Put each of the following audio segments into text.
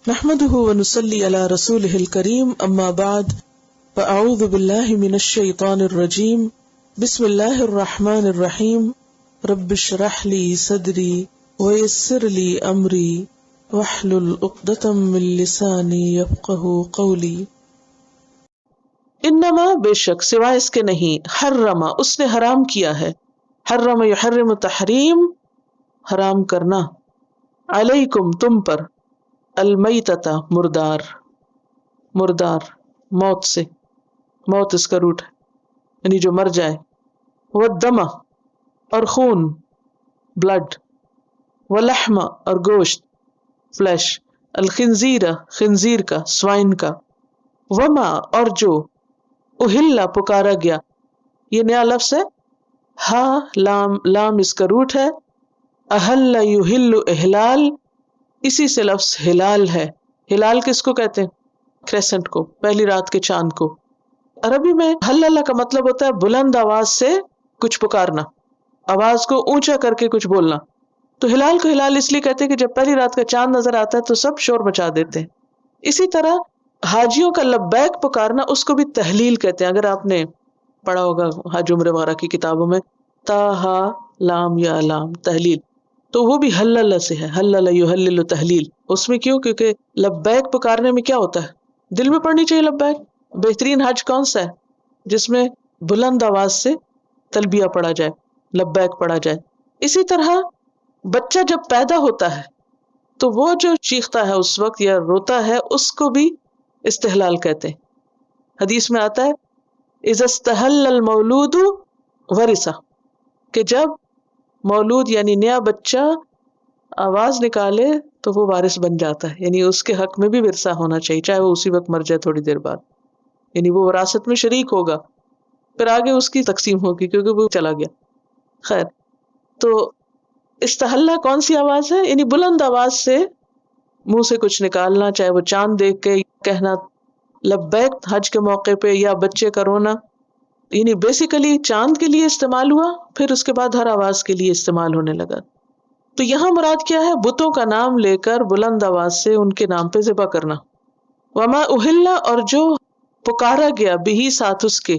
نحمده ونصلي على رسوله الكريم اما بعد فاعوذ بالله من الشيطان الرجيم بسم الله الرحمن الرحيم رب اشرح لي صدري ويسر لي امري واحلل عقدة من لساني يفقهوا قولي. انما بے شک سوائے اس کے نہیں، حرم اس نے حرام کیا ہے، حرم یحرم تحریم حرام کرنا، علیکم تم پر، المیتۃ مردار، مردار موت سے، موت اس کا روٹ ہے یعنی جو مر جائے، والدم اور خون بلڈ، واللحم اور گوشت فلیش، الخنزیر خنزیر کا سوائن کا، وما اور جو اہلا پکارا گیا، یہ نیا لفظ ہے، ہا لام لام اس کا روٹ ہے، اہل یحل احلال، اسی سے لفظ ہلال ہے۔ ہلال کس کو کہتے ہیں؟ کریسنٹ کو، پہلی رات کے چاند کو۔ عربی میں ہللہ کا مطلب ہوتا ہے بلند آواز سے کچھ پکارنا، آواز کو اونچا کر کے کچھ بولنا۔ تو ہلال کو ہلال اس لیے کہتے ہیں کہ جب پہلی رات کا چاند نظر آتا ہے تو سب شور مچا دیتے ہیں۔ اسی طرح حاجیوں کا لبیک پکارنا، اس کو بھی تحلیل کہتے ہیں۔ اگر آپ نے پڑھا ہوگا حج عمرہ وغیرہ کی کتابوں میں، تا ہا لام یا لام تحلیل، تو وہ بھی حلل سے ہے، حلل یحلل تحلیل۔ اس میں کیوں؟ کیونکہ لبیک پکارنے میں کیا ہوتا ہے؟ دل میں پڑھنی چاہیے لبیک۔ بہترین حج کون سا ہے؟ جس میں بلند آواز سے تلبیہ پڑھا جائے، لبیک پڑھا جائے۔ اسی طرح بچہ جب پیدا ہوتا ہے تو وہ جو چیختا ہے اس وقت یا روتا ہے، اس کو بھی استحلال کہتے ہیں۔ حدیث میں آتا ہے اذا استحل المولود ورثہ، کہ جب مولود یعنی نیا بچہ آواز نکالے تو وہ وارث بن جاتا ہے، یعنی اس کے حق میں بھی ورثہ ہونا چاہیے، چاہے وہ اسی وقت مر جائے تھوڑی دیر بعد، یعنی وہ وراثت میں شریک ہوگا، پھر آگے اس کی تقسیم ہوگی کیونکہ وہ چلا گیا۔ خیر، تو استحلہ کون سی آواز ہے؟ یعنی بلند آواز سے منہ سے کچھ نکالنا، چاہے وہ چاند دیکھ کے کہنا لبیک حج کے موقع پہ، یا بچے کا رونا، یعنی بیسیکلی چاند کے لیے استعمال ہوا، پھر اس کے بعد ہر آواز کے لیے استعمال ہونے لگا۔ تو یہاں مراد کیا ہے؟ بتوں کا نام لے کر بلند آواز سے ان کے نام پہ ذبح کرنا۔ وما اہلا اور جو پکارا گیا بھی ساتھ اس کے،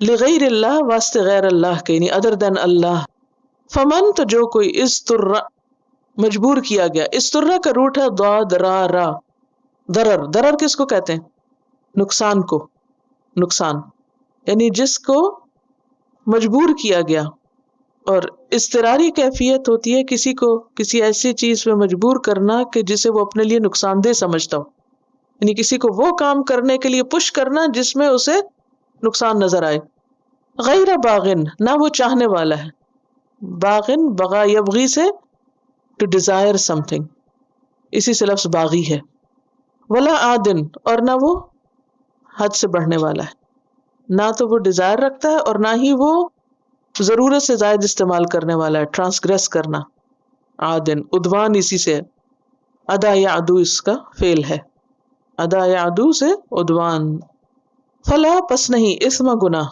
لغیر اللہ واسطے غیر اللہ کے، یعنی ادر دین اللہ، فمن تو جو کوئی استر مجبور کیا گیا، استر کا روٹ ہے ضاد را را، ضرر، ضرر کس کو کہتے ہیں؟ نقصان کو، نقصان، یعنی جس کو مجبور کیا گیا۔ اور اضطراری کیفیت ہوتی ہے کسی کو کسی ایسی چیز پہ مجبور کرنا کہ جسے وہ اپنے لیے نقصان دہ سمجھتا ہو، یعنی کسی کو وہ کام کرنے کے لیے پش کرنا جس میں اسے نقصان نظر آئے۔ غیر باغن، نہ وہ چاہنے والا ہے، باغن بغا یبغی سے ٹو ڈیزائر سم تھنگ، اسی سے لفظ باغی ہے۔ ولا عادن اور نہ وہ حد سے بڑھنے والا ہے، نہ تو وہ ڈیزائر رکھتا ہے اور نہ ہی وہ ضرورت سے زائد استعمال کرنے والا ہے، ٹرانسگریس کرنا۔ عادن عدوان اسی سے ہے، ادا یا عدو اس کا فعل ہے، ادا یا عدو سے عدوان۔ فلا پس نہیں، اسم گناہ،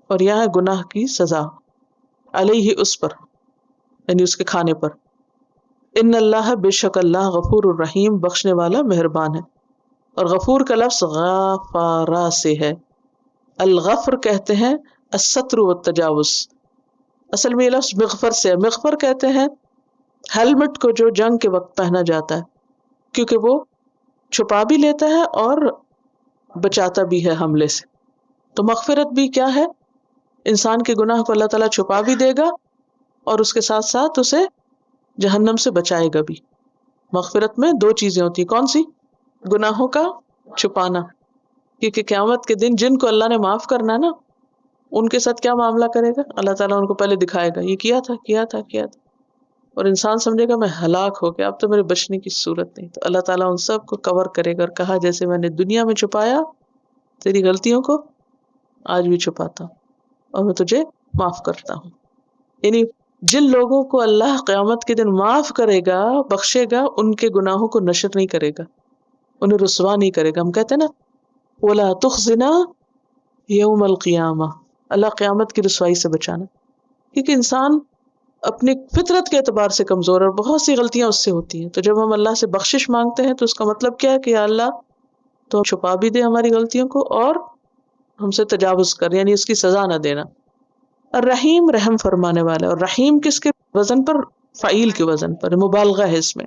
اور یہاں گناہ کی سزا، علیہ اس پر، یعنی اس کے کھانے پر۔ ان اللہ بے شک اللہ غفور الرحیم بخشنے والا مہربان ہے، اور غفور کا لفظ غافارا سے ہے۔ الغفر کہتے ہیں الستر والتجاوز، اصل میں یہ لفظ مغفر سے ہے۔ مغفر کہتے ہیں ہیلمٹ کو جو جنگ کے وقت پہنا جاتا ہے، کیونکہ وہ چھپا بھی لیتا ہے اور بچاتا بھی ہے حملے سے۔ تو مغفرت بھی کیا ہے؟ انسان کے گناہ کو اللہ تعالیٰ چھپا بھی دے گا اور اس کے ساتھ ساتھ اسے جہنم سے بچائے گا بھی۔ مغفرت میں دو چیزیں ہوتی ہیں، کون سی؟ گناہوں کا چھپانا، کیونکہ قیامت کے دن جن کو اللہ نے معاف کرنا ہے نا، ان کے ساتھ کیا معاملہ کرے گا؟ اللہ تعالیٰ ان کو پہلے دکھائے گا، یہ کیا تھا کیا تھا کیا تھا، اور انسان سمجھے گا میں ہلاک ہو گیا، اب تو میرے بچنے کی صورت نہیں۔ تو اللہ تعالیٰ ان سب کو کور کرے گا اور کہا جیسے میں نے دنیا میں چھپایا تیری غلطیوں کو، آج بھی چھپاتا ہوں اور میں تجھے معاف کرتا ہوں۔ یعنی جن لوگوں کو اللہ قیامت کے دن معاف کرے گا، بخشے گا، ان کے گناہوں کو نشر نہیں کرے گا، انہیں رسوا نہیں کرے گا۔ ہم کہتے ہیں نا وَلَا تُخْزِنَا يَوْمَ الْقِيَامَةِ، اللہ قیامت کی رسوائی سے بچانا، کیونکہ انسان اپنی فطرت کے اعتبار سے کمزور ہے اور بہت سی غلطیاں اس سے ہوتی ہیں. تو جب ہم اللہ سے بخشش مانگتے ہیں تو اس کا مطلب کیا ہے کہ یا اللہ تو چھپا بھی دے ہماری غلطیوں کو اور ہم سے تجاوز کر، یعنی اس کی سزا نہ دینا. الرحیم رحم فرمانے والا، اور رحیم کس کے وزن پر؟ فعیل کے وزن پر، مبالغہ ہے اس میں.